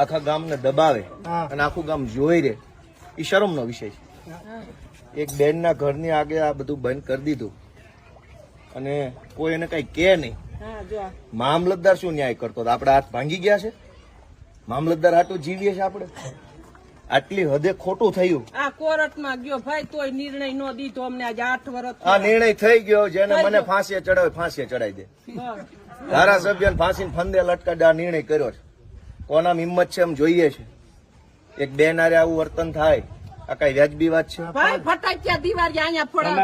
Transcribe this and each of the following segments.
આખા ગામને દબાવે અને આખું ગામ જોઈ રે, એ શરમનો વિષય છે. એક બેનના ઘરની આગે આ બધું બંધ કરી દીધું અને કોઈ એને કઈ કે નહીં. મામલતદાર શું ન્યાય કરતો? આપડે હાથ ભાંગી ગયા છે? મામલતદાર આટલું જીવીએ છે આપણે? આટલી હદે ખોટું થયું. આ કોર્ટમાં ગયો ભાઈ, તોય નિર્ણય નો દીધો અમને. આજે 8 વર્ષ આ નિર્ણય થઈ ગયો. જેને મને ફાંસીએ ચડાવે ફાંસીએ ચડાવી દે. ધારાસભ્યને ફાંસીને ફંદે લટકાડે આ નિર્ણય કર્યો છે. કોના હિંમત છે એમ જોઈએ છે. એક બેન હારે આવું વર્તન થાય, આ કઈ વ્યાજબી વાત છે? ભાઈ ફટાકિયા દિવાળી અહીંયા ફોડાવે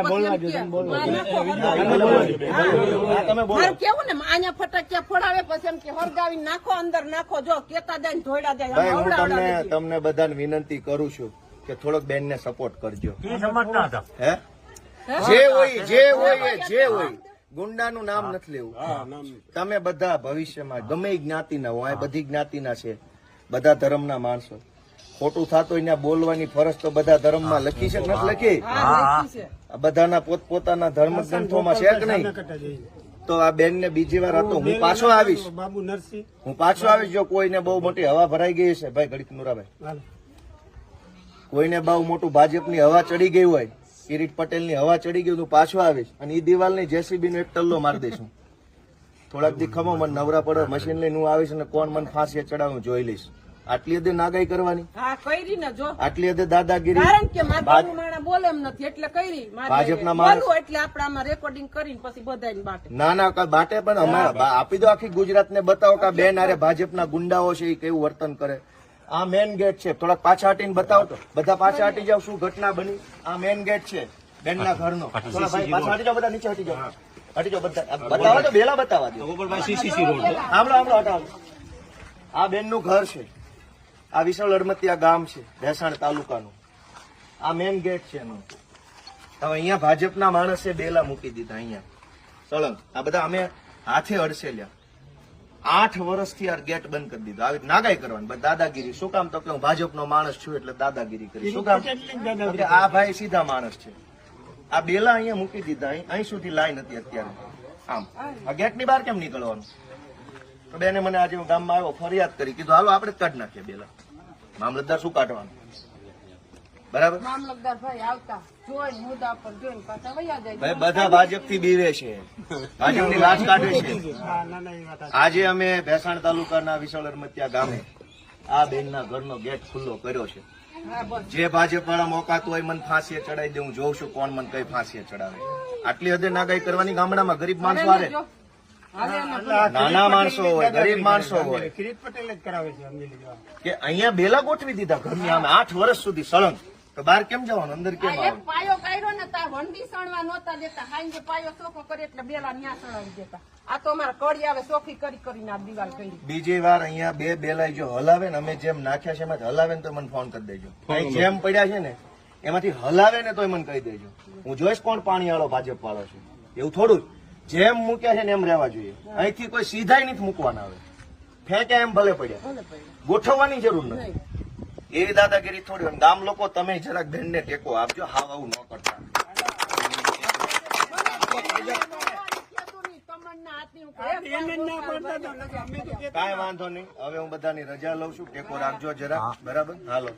કેવું ને, અહીંયા ફટાકિયા ફોડાવે પછી એમ કે હરગાવી નાખો, અંદર નાખો. જો કેતા જાય ધોઈડા જાય. તમને બધાને વિનંતી કરું છું કે થોડોક બેન ને સપોર્ટ કરજો. હે જે હોય ગુંડાનું નામ નથી લેવું. તમે બધા ભવિષ્યમાં ગમે જ્ઞાતિના હો, આ બધી જ્ઞાતિના છે, બધા ધર્મના માણસો. ખોટું થતું ત્યાં બોલવાની ફરજ તો બધા ધર્મમાં લખી છે કે નથી લખી? બધાના પોતપોતાના ધર્મ ગ્રંથોમાં છે કે નહીં? તો આ બેન ને બીજી વાર હતો, હું પાછો આવીશ. જો કોઈને બહુ મોટી હવા ભરાઈ ગઈ છે, ભાઈ ઘડીક નુરાભાઈ, કોઈને બહુ મોટું ભાજપની હવા ચડી ગઈ હોય, કિરીટ પટેલની હવા ચડી ગઈ, હું પાછો આવીશ અને એ દિવાલની જેસીબી નો એક ટલ્લો મારી દઈશું. થોડાક દી ખમો, મને નવરા પડે મશીન લઈને હું આવીશ અને કોણ મને ફાંસી ચડાવું જોઈ લઈશ. આટલી હદે નાગાઈ કરવાની, આટલી હદે દાદાગીરી. કારણ કે મારું માણસ બોલે એમ નથી એટલે કરી. ભાજપના માણસ એટલે આપણે આમાં રેકોર્ડિંગ કરીને પછી બધાને બાટે. ના બાટે પણ અમે આપી દો. આખી ગુજરાતને બતાવો કે બેન આરે ભાજપના ગુંડાઓ છે એ કેવું વર્તન કરે. આ મેન ગેટ છે, થોડાક પાછા હટીને બતાવો તો. બધા પાછા હટી જાવ, શું ઘટના બની. આ મેન ગેટ છે બેનના ઘરનો. થોડા ભાઈ પાછા હટી જાવ, બધા નીચે હટી જાવ. હટી જાવ બધા, બતાવો તો બેલા બતાવવા દો. સાંભળો હટાવો. આ બેનનું ઘર છે. આ વિશાળ અડમતિયા ગામ છે, ભેસાણ તાલુકાનું. આ મેન ગેટ છે એનો. હવે અહીંયા ભાજપના માણસે બેલા મૂકી દીધા અહીંયા સળંગ. આ બધા અમે હાથે અડસેલ્યા. 8 વર્ષથી આ ગેટ બંધ કરી દીધો. આવી નાગાઈ કરવાની, બસ દાદાગીરી. શું કામ? તો કે હું ભાજપનો માણસ છું એટલે દાદાગીરી કરી. શું કામ? આ ભાઈ સીધા માણસ છે. આ બેલા અહીંયા મૂકી દીધા. અહીં સુધી લાઈન હતી અત્યારે. આમ આ ગેટની બહાર કેમ નીકળવાનું? તો બેને મને આજે હું ગામમાં આવ્યો, ફરિયાદ કરી, કીધું હાલો આપણે જ કાઢી નાખીએ બેલા. મામલતદાર શું કાઢવાનું? બરાબર. મામલતદાર ભાઈ આવતા જોઈ મુદ્દા પર જોઈને પાછા વયા જાય. ભાઈ બધા ભાજપ થી બીવે છે, ભાજપની લાજ કાઢે છે. આજે અમે ભેસાણ તાલુકાના વિશાળ અડમતિયા ગામે આ બેનના ઘરનો ગેટ ખુલ્લો કર્યો છે. જે ભાજપ વાળા મોકાતું હોય મને ફાંસીએ ચડાવી દે. હું જોઉં છું કોણ મને કઈ ફાંસીએ ચડાવે. આટલી હદે નાગાઈ કરવાની ગામડામાં ગરીબ માણસો આવે, નાના માણસો હોય, ગરીબ માણસો હોય, કિરીટ પટેલ જ કરાવે છે કે અહીંયા બેલા ગોઠવી દીધા ઘરની આમે 8 વર્ષ સુધી સળંગ. તો બહાર કેમ જવાનું? અંદર કેમ આવવાનું? પાયો કાઢ્યો ને તાર વંડી સણવા નહોતા દેતા. હાઈ પાયો સોફો કરે એટલે બેલા ન્યા સણાવી દેતા. આ તો અમારા કડી આવે સોફી કરીને આ દિવાલ કરી. બીજી વાર અહીંયા બે બેલાઈ જો હલાવે ને, અમે જેમ નાખ્યા છે એમાંથી હલાવે ને તો મને ફોન કરી દેજો. જેમ પડ્યા છે ને એમાંથી હલાવે ને તો મને કહી દેજો. હું જોઈશ કોણ પાણી વાળો ભાજપ વાળો છે. એવું થોડું જેમ મૂક્યા છે ને એમ રહેવા જોઈએ. અહીંથી કોઈ સીધાઈ નથી મૂકવાના. આવે ફેંકે એમ ભલે પડ્યા, ગોઠવવાની જરૂર નથી. એવી દાદાગીરી થોડી હોય. ગામ લોકો તમે જરાક બેનને ટેકો આપજો. હાવ આવું ન કરતા. કાંઈ વાંધો નહીં. હવે હું બધાની રજા લઉં છું. ટેકો રાખજો જરા. બરાબર. હાલો.